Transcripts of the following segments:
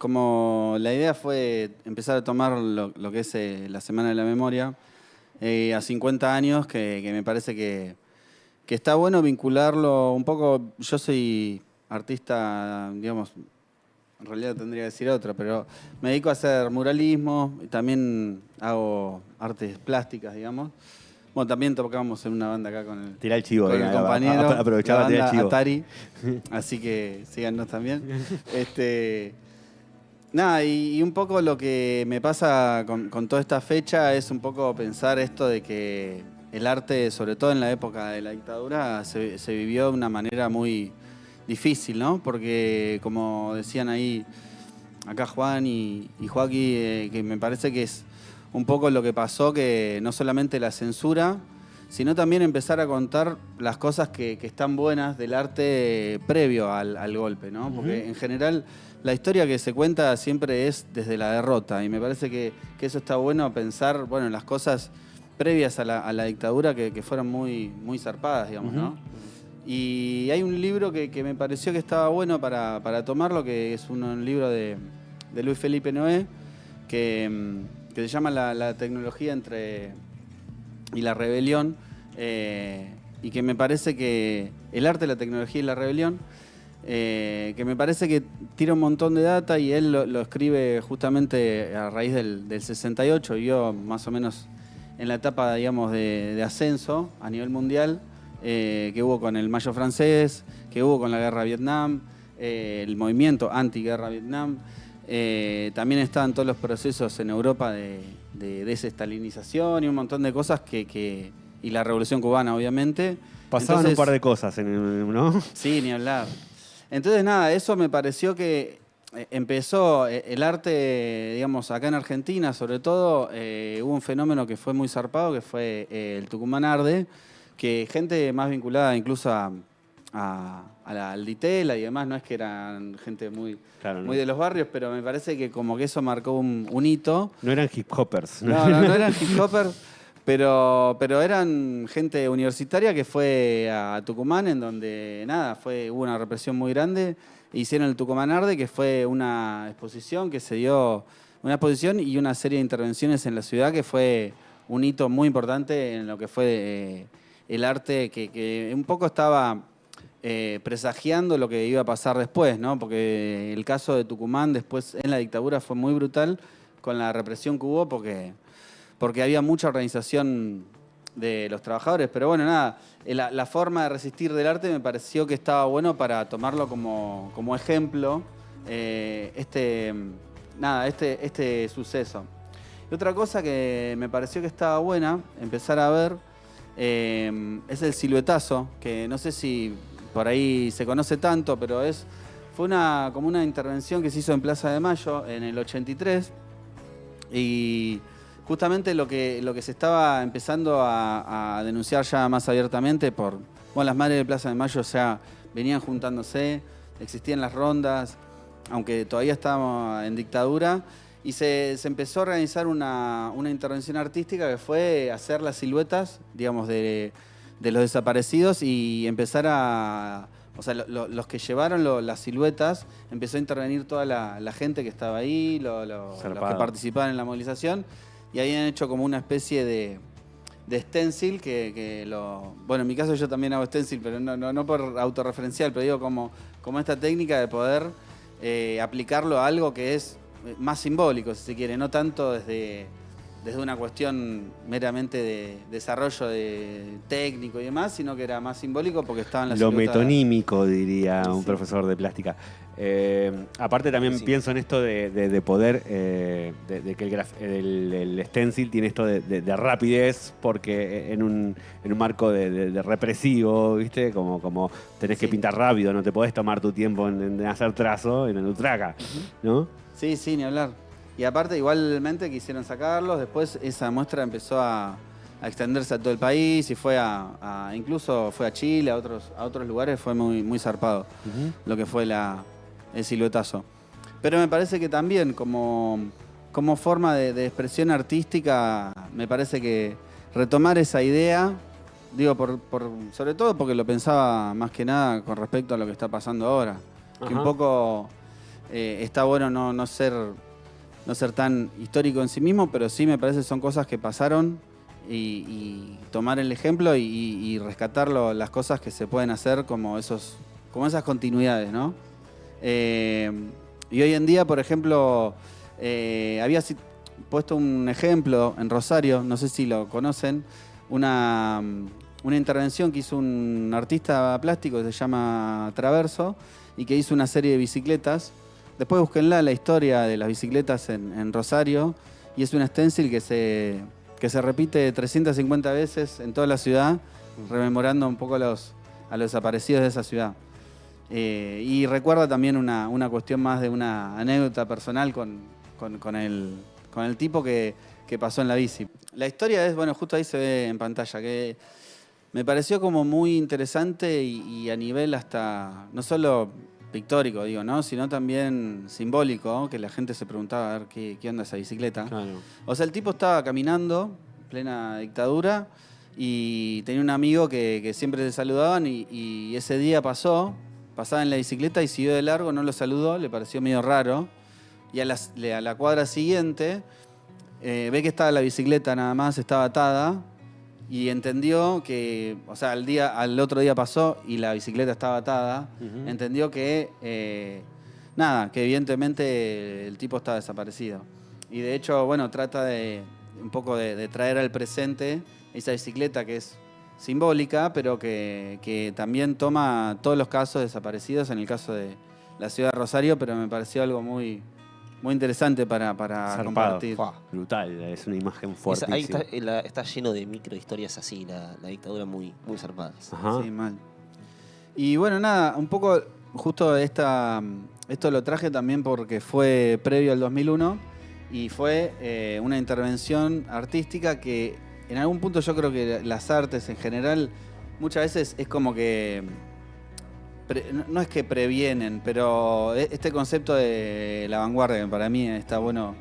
como la idea fue empezar a tomar lo que es la Semana de la Memoria a 50 años, que me parece que está bueno vincularlo un poco. Yo soy artista, digamos, en realidad tendría que decir otra, pero me dedico a hacer muralismo y también hago artes plásticas, digamos. Bueno, también tocamos en una banda acá con el, Tirá el chivo, con el compañero, aprovechaba la tirar el banda chivo. Atari, así que síganos también. Nada, y un poco lo que me pasa con toda esta fecha es un poco pensar esto de que el arte, sobre todo en la época de la dictadura, se vivió de una manera muy difícil, ¿no? Porque, como decían ahí acá Juan y Joaquín, que me parece que es un poco lo que pasó, que no solamente la censura, sino también empezar a contar las cosas que están buenas del arte previo al golpe, ¿no? Porque en general la historia que se cuenta siempre es desde la derrota, y me parece que eso está bueno, pensar, bueno, en las cosas previas a la dictadura que fueron muy zarpadas, digamos, ¿no? Y hay un libro que me pareció que estaba bueno para tomarlo, que es un libro de Luis Felipe Noé, que se llama La tecnología y la rebelión, y que me parece que el arte, la tecnología y la rebelión, que me parece que tira un montón de data, y él lo escribe justamente a raíz del 68, y yo más o menos en la etapa, digamos, de ascenso a nivel mundial, que hubo con el Mayo francés, que hubo con la guerra de Vietnam, el movimiento anti-guerra Vietnam. También estaban todos los procesos en Europa de desestalinización y un montón de cosas y la Revolución Cubana, obviamente. Pasaban un par de cosas, ¿no? Sí, ni hablar. Entonces, nada, eso me pareció que empezó el arte, digamos, acá en Argentina, sobre todo, hubo un fenómeno que fue muy zarpado, que fue el Tucumán Arde, que gente más vinculada incluso al Ditela y demás, no es que eran gente muy de los barrios, pero me parece que como que eso marcó un hito. No eran hip hoppers. No eran hip hoppers, pero eran gente universitaria que fue a Tucumán, en donde nada, hubo una represión muy grande. Hicieron el Tucumán Arde, que fue una exposición que se dio, una exposición y una serie de intervenciones en la ciudad, que fue un hito muy importante en lo que fue el arte, que un poco estaba presagiando lo que iba a pasar después, ¿no? Porque el caso de Tucumán después en la dictadura fue muy brutal con la represión que hubo, porque había mucha organización de los trabajadores. Pero bueno, nada, la forma de resistir del arte me pareció que estaba bueno para tomarlo como ejemplo, este suceso. Y otra cosa que me pareció que estaba buena empezar a ver es el siluetazo, que no sé si por ahí se conoce tanto, pero fue como una intervención que se hizo en Plaza de Mayo en el 83, y justamente lo que se estaba empezando a denunciar ya más abiertamente las madres de Plaza de Mayo ya venían juntándose, existían las rondas, aunque todavía estábamos en dictadura, y se empezó a organizar una intervención artística que fue hacer las siluetas, digamos, de los desaparecidos, y empezar los que llevaron las siluetas, empezó a intervenir toda la gente que estaba ahí, los que participaban en la movilización, y habían hecho como una especie de stencil bueno, en mi caso yo también hago stencil, pero no por autorreferencial, pero digo como esta técnica de poder aplicarlo a algo que es más simbólico, si se quiere, no tanto desde una cuestión meramente de desarrollo técnico y demás, sino que era más simbólico porque estaban las Lo siluetas. metonímico, diría un profesor de plástica. Aparte también pienso en esto de poder, de que el stencil tiene esto de rapidez, porque en un marco de represivo, ¿viste? Como tenés que pintar rápido, no te podés tomar tu tiempo en hacer trazo en el Utraca, ¿no? Sí, ni hablar. Y aparte, igualmente quisieron sacarlos, después esa muestra empezó a extenderse a todo el país, y incluso fue a Chile, a otros lugares, fue muy zarpado lo que fue el siluetazo. Pero me parece que también como forma de expresión artística, me parece que retomar esa idea, digo, sobre todo porque lo pensaba más que nada con respecto a lo que está pasando ahora. Que un poco está bueno no ser tan histórico en sí mismo, pero sí me parece que son cosas que pasaron y tomar el ejemplo y rescatar las cosas que se pueden hacer como esas continuidades, ¿no? Y hoy en día, por ejemplo, había puesto un ejemplo en Rosario, no sé si lo conocen, una intervención que hizo un artista plástico que se llama Traverso y que hizo una serie de bicicletas. Después búsquenla, la historia de las bicicletas en Rosario, y es un stencil que se repite 350 veces en toda la ciudad, rememorando un poco a los desaparecidos de esa ciudad. Y recuerda también una cuestión más de una anécdota personal con el tipo que pasó en la bici. La historia es, bueno, justo ahí se ve en pantalla, que me pareció como muy interesante y a nivel hasta, no solo pictórico, digo, ¿no? Sino también simbólico, que la gente se preguntaba a ver qué onda esa bicicleta. Claro. O sea, el tipo estaba caminando, plena dictadura, y tenía un amigo que siempre se saludaban y ese día pasaba en la bicicleta y siguió de largo, no lo saludó, le pareció medio raro. Y a la cuadra siguiente ve que estaba la bicicleta nada más, estaba atada, y entendió que, o sea, al otro día pasó y la bicicleta estaba atada, entendió que, que evidentemente el tipo estaba desaparecido. Y de hecho, bueno, trata un poco de traer al presente esa bicicleta que es simbólica, pero que también toma todos los casos desaparecidos, en el caso de la ciudad de Rosario, pero me pareció algo muy interesante para compartir. Brutal, es una imagen fuerte. Ahí está lleno de micro historias así, la dictadura muy zarpadas. Ajá. Sí, mal. Y bueno, nada, un poco justo esto lo traje también porque fue previo al 2001 y fue una intervención artística que en algún punto yo creo que las artes en general muchas veces es como que no es que previenen, pero este concepto de la vanguardia, que para mí está bueno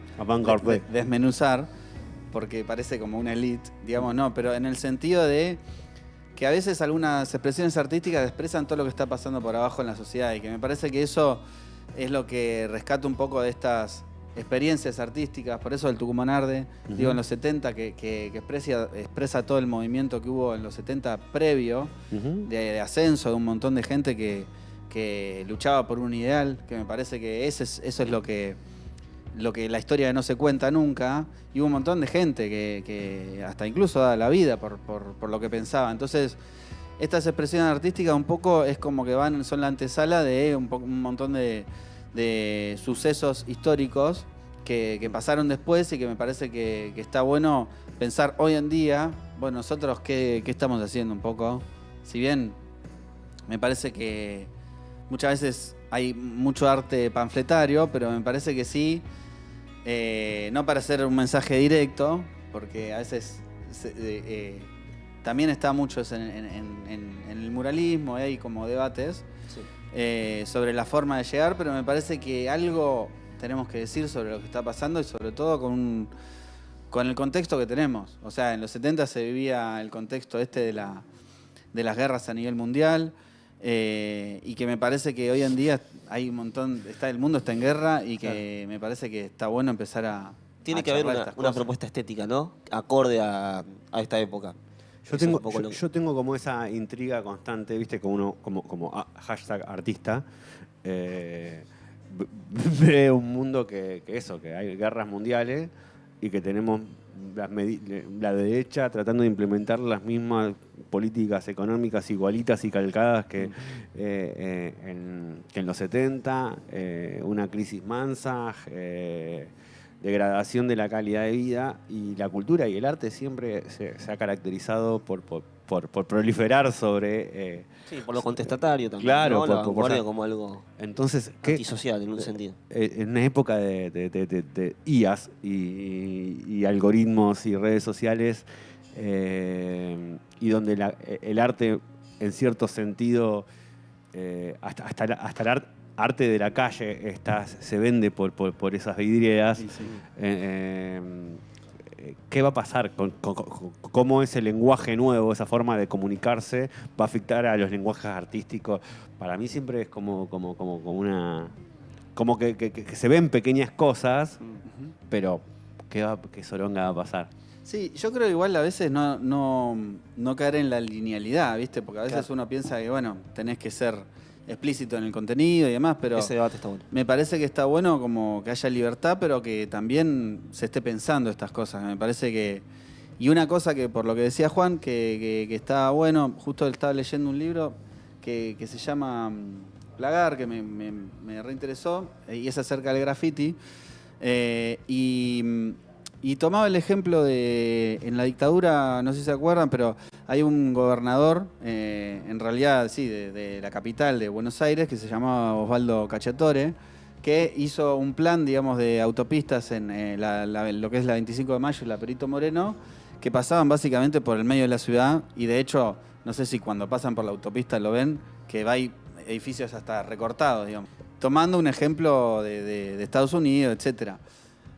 desmenuzar, porque parece como una elite, digamos, no, pero en el sentido de que a veces algunas expresiones artísticas expresan todo lo que está pasando por abajo en la sociedad, y que me parece que eso es lo que rescata un poco de estas experiencias artísticas, por eso el Tucumán Arde, digo, en los 70, que expresa todo el movimiento que hubo en los 70 previo, de ascenso de un montón de gente que luchaba por un ideal, que me parece que eso es lo que la historia no se cuenta nunca, y hubo un montón de gente que hasta incluso da la vida por lo que pensaba. Entonces, estas expresiones artísticas un poco es como que son la antesala de un montón de sucesos históricos que pasaron después, y que me parece que está bueno pensar hoy en día, bueno, nosotros qué estamos haciendo un poco. Si bien me parece que muchas veces hay mucho arte panfletario, pero me parece que sí, no para hacer un mensaje directo, porque a veces también está mucho en el muralismo, hay como debates. Sí. Sobre la forma de llegar, pero me parece que algo tenemos que decir sobre lo que está pasando, y sobre todo con el contexto que tenemos. O sea, en los 70 se vivía el contexto de las guerras a nivel mundial, y que me parece que hoy en día hay un montón, el mundo está en guerra, y que me parece que está bueno empezar a Tiene que haber una propuesta estética, ¿no? Acorde a esta época. Yo tengo como esa intriga constante, ¿viste? Como hashtag artista. Veo un mundo que hay guerras mundiales y que tenemos la derecha tratando de implementar las mismas políticas económicas igualitas y calcadas que en los 70, una crisis mansa, degradación de la calidad de vida, y la cultura y el arte siempre se ha caracterizado por proliferar sobre... sí, por lo contestatario también, claro, ¿no? La vanguardia como algo antisocial en un sentido. En una época de IAs y algoritmos y redes sociales, y donde el arte, en cierto sentido, hasta el arte de la calle se vende por esas vidrieras. Sí. ¿Qué va a pasar? ¿Cómo ese lenguaje nuevo, esa forma de comunicarse, va a afectar a los lenguajes artísticos? Para mí siempre es como como que se ven pequeñas cosas, pero ¿qué soronga va a pasar? Sí, yo creo que igual a veces no caer en la linealidad, ¿viste? Porque a veces uno piensa que, bueno, tenés que ser explícito en el contenido y demás, pero Ese debate está bueno. me parece que está bueno como que haya libertad, pero que también se esté pensando estas cosas. Me parece que... Y una cosa que, por lo que decía Juan, que está bueno, justo estaba leyendo un libro que se llama Plagar, que me reinteresó, y es acerca del graffiti. Y tomaba el ejemplo de, en la dictadura, no sé si se acuerdan, pero hay un gobernador, en realidad sí, de la capital de Buenos Aires, que se llamaba Osvaldo Cacciatore, que hizo un plan, digamos, de autopistas en lo que es la 25 de Mayo y la Perito Moreno, que pasaban básicamente por el medio de la ciudad, y de hecho, no sé si cuando pasan por la autopista lo ven, que hay edificios hasta recortados, digamos. Tomando un ejemplo de Estados Unidos, etcétera,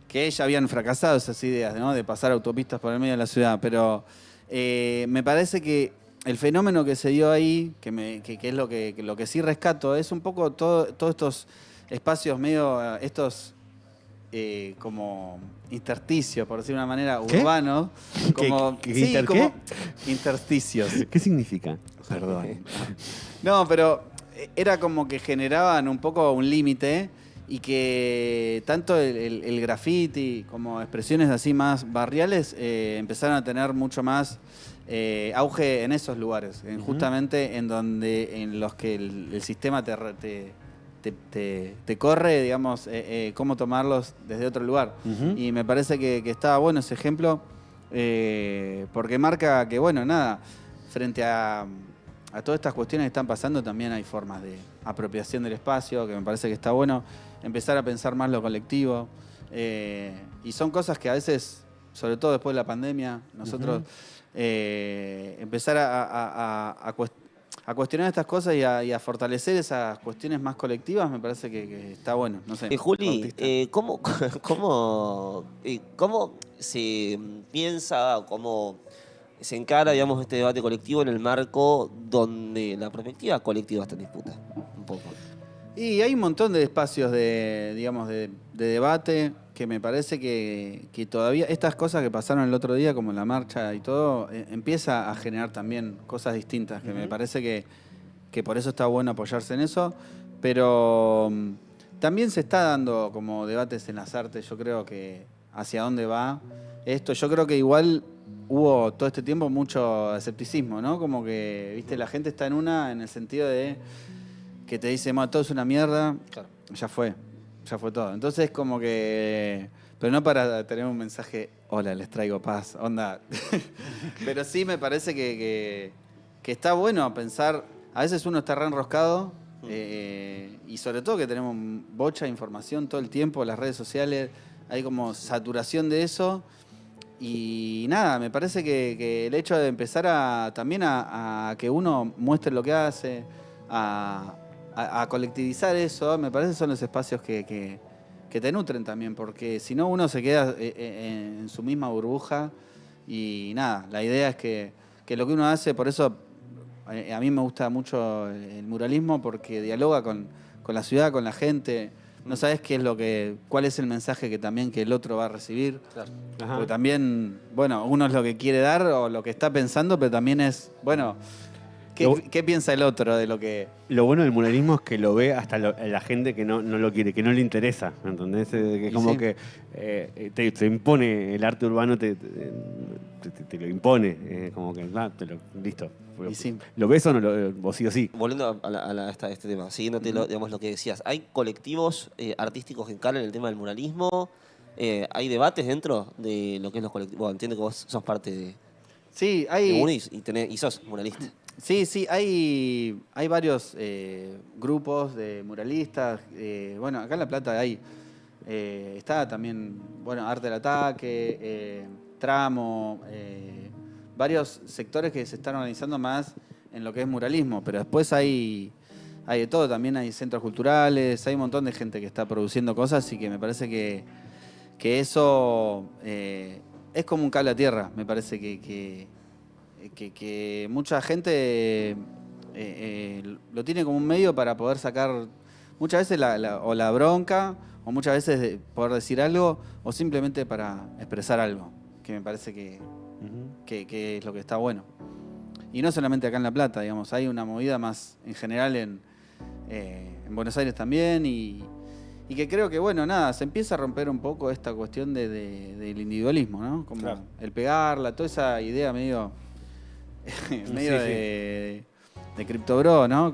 que ya habían fracasado esas ideas, ¿no? De pasar autopistas por el medio de la ciudad, pero me parece que el fenómeno que se dio ahí, que es lo que sí rescato, es un poco todos estos espacios medio, estos como intersticios, por decir de una manera, ¿Qué? urbanos. Como, sí, como intersticios. ¿Qué significa? Perdón. No, pero era como que generaban un poco un límite y que tanto el graffiti como expresiones así más barriales empezaron a tener mucho más auge en esos lugares, justamente en los que el sistema te corre, digamos, cómo tomarlos desde otro lugar. Y me parece que estaba bueno ese ejemplo porque marca que, bueno, nada, frente a todas estas cuestiones que están pasando también hay formas de apropiación del espacio, que me parece que está bueno empezar a pensar más lo colectivo. Y son cosas que a veces, sobre todo después de la pandemia, nosotros empezar a cuestionar estas cosas y a fortalecer esas cuestiones más colectivas, me parece que está bueno. No sé, Juli, ¿cómo se piensa o cómo se encara, digamos, este debate colectivo en el marco donde la perspectiva colectiva está en disputa? Un poco. Y hay un montón de espacios digamos, de debate que me parece que todavía estas cosas que pasaron el otro día, como la marcha y todo, empieza a generar también cosas distintas, que me parece que por eso está bueno apoyarse en eso, pero también se está dando como debates en las artes, yo creo que hacia dónde va esto. Yo creo que igual hubo todo este tiempo mucho escepticismo, ¿no? Como que, viste, la gente está en el sentido de que te dice, todo es una mierda, Claro. ya fue todo. Entonces como que, pero no para tener un mensaje, hola, les traigo paz, onda. Pero sí me parece que está bueno pensar, a veces uno está re enroscado y sobre todo que tenemos bocha de información todo el tiempo, las redes sociales, hay como saturación de eso. Y nada, me parece que el hecho de empezar también a que uno muestre lo que hace, a colectivizar eso, me parece que son los espacios que te nutren también, porque si no uno se queda en su misma burbuja y nada, la idea es que lo que uno hace, por eso a mí me gusta mucho el muralismo, porque dialoga con la ciudad, con la gente. No sabes cuál es el mensaje que el otro va a recibir. Claro. Porque también, bueno, uno es lo que quiere dar o lo que está pensando, pero también es, bueno, ¿qué piensa el otro de lo que...? Lo bueno del muralismo es que lo ve hasta la gente que no lo quiere, que no le interesa, ¿entendés? Que es como que te impone el arte urbano, te lo impone, como que, listo. Y sí. ¿Lo ves o no? O sí o sí. Volviendo a este tema, siguiéndote digamos, lo que decías, ¿hay colectivos artísticos que encaran el tema del muralismo? ¿Hay debates dentro de lo que es los colectivos? Bueno, entiendo que vos sos parte de... Sí, y sos muralista. Sí, hay varios grupos de muralistas. Bueno, acá en La Plata está también, bueno, Arte del Ataque, Tramo, varios sectores que se están organizando más en lo que es muralismo, pero después hay de todo, también hay centros culturales, hay un montón de gente que está produciendo cosas y que me parece que eso es como un cable a tierra, me parece que mucha gente lo tiene como un medio para poder sacar muchas veces o la bronca, o muchas veces de poder decir algo, o simplemente para expresar algo, que me parece que es lo que está bueno. Y no solamente acá en La Plata, digamos, hay una movida más en general en Buenos Aires también, y que creo que, bueno, nada, se empieza a romper un poco esta cuestión del individualismo, ¿no? Como claro. el pegarla, toda esa idea medio, Sí. de Crypto Bro, ¿no?